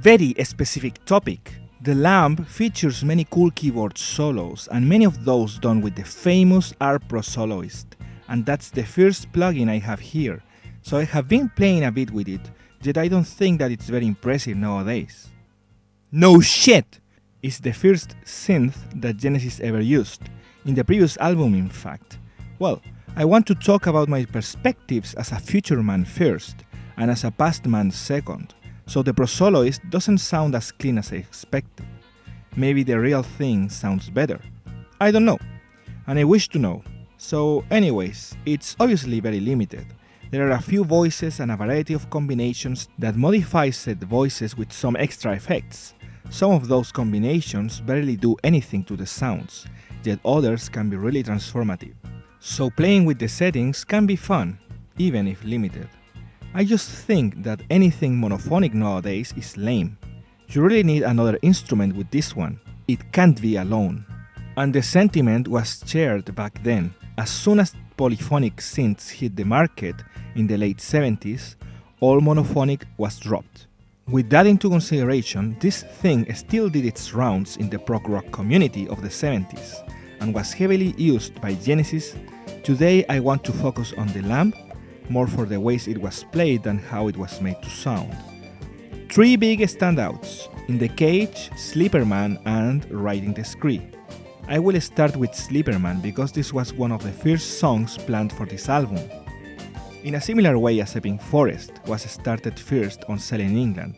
Very specific topic. The lamp features many cool keyboard solos, and many of those done with the famous Arp Pro Soloist, and that's the first plugin I have here, so I have been playing a bit with it, yet I don't think that it's very impressive nowadays. No shit! It's the first synth that Genesis ever used, in the previous album in fact. Well, I want to talk about my perspectives as a future man first, and as a past man second. So the Pro Soloist doesn't sound as clean as I expected. Maybe the real thing sounds better. I don't know, and I wish to know. So anyways, it's obviously very limited. There are a few voices and a variety of combinations that modify said voices with some extra effects. Some of those combinations barely do anything to the sounds, yet others can be really transformative. So playing with the settings can be fun, even if limited. I just think that anything monophonic nowadays is lame. You really need another instrument with this one. It can't be alone. And the sentiment was shared back then. As soon as polyphonic synths hit the market in the late 70s, all monophonic was dropped. With that into consideration, this thing still did its rounds in the prog rock community of the 70s and was heavily used by Genesis. Today I want to focus on the lamp, more for the ways it was played than how it was made to sound. Three big standouts: In the Cage, Sleeperman, and Riding the Scree. I will start with Sleeperman because this was one of the first songs planned for this album. In a similar way as Epping Forest was started first on Sale in England.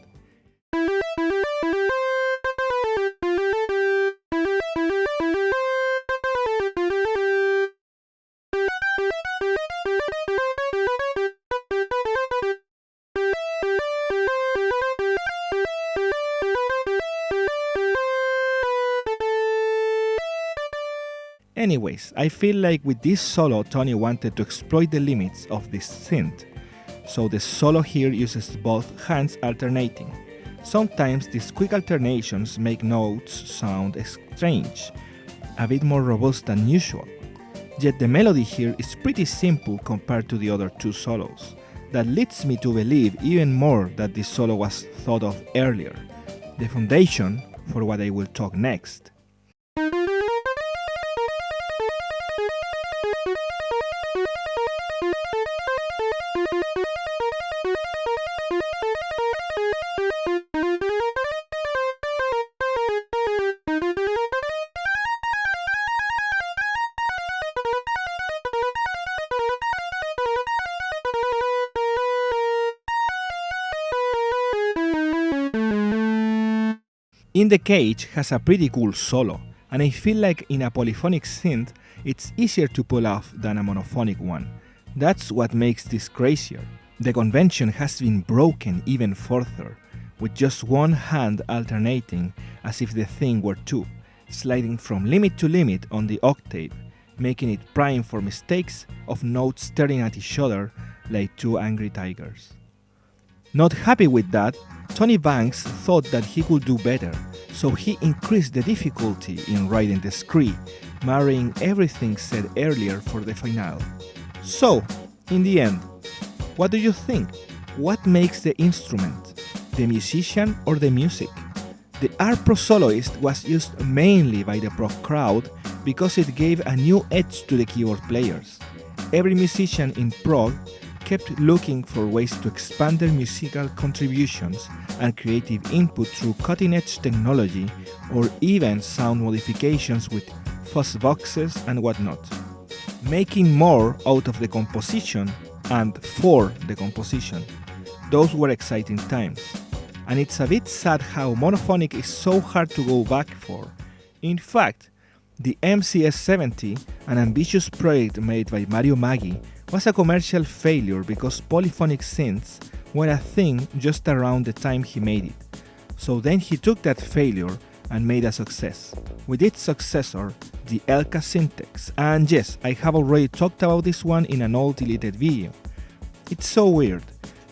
Anyways, I feel like with this solo Tony wanted to exploit the limits of this synth, so the solo here uses both hands alternating. Sometimes these quick alternations make notes sound strange, a bit more robust than usual. Yet the melody here is pretty simple compared to the other two solos. That leads me to believe even more that this solo was thought of earlier, the foundation for what I will talk next. In the Cage has a pretty cool solo, and I feel like in a polyphonic synth it's easier to pull off than a monophonic one. That's what makes this crazier. The convention has been broken even further, with just one hand alternating as if the thing were two, sliding from limit to limit on the octave, making it prime for mistakes of notes staring at each other like two angry tigers. Not happy with that, Tony Banks thought that he could do better, so he increased the difficulty in Riding the Scree, marrying everything said earlier for the finale. So, in the end, what do you think? What makes the instrument? The musician or the music? The Arp Pro Soloist was used mainly by the prog crowd because it gave a new edge to the keyboard players. Every musician in prog kept looking for ways to expand their musical contributions and creative input through cutting-edge technology or even sound modifications with fuzz boxes and whatnot. Making more out of the composition and for the composition. Those were exciting times. And it's a bit sad how monophonic is so hard to go back for. In fact, the MCS-70, an ambitious project made by Mario Maggi, was a commercial failure because polyphonic synths were a thing just around the time he made it. So then he took that failure and made a success, with its successor, the Elka Syntax. And yes, I have already talked about this one in an old deleted video. It's so weird.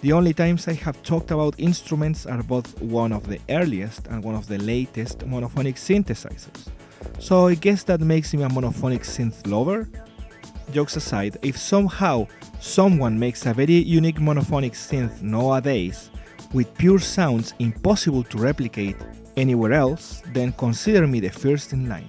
The only times I have talked about instruments are both one of the earliest and one of the latest monophonic synthesizers. So I guess that makes me a monophonic synth lover? Jokes aside, if somehow someone makes a very unique monophonic synth nowadays, with pure sounds impossible to replicate anywhere else, then consider me the first in line.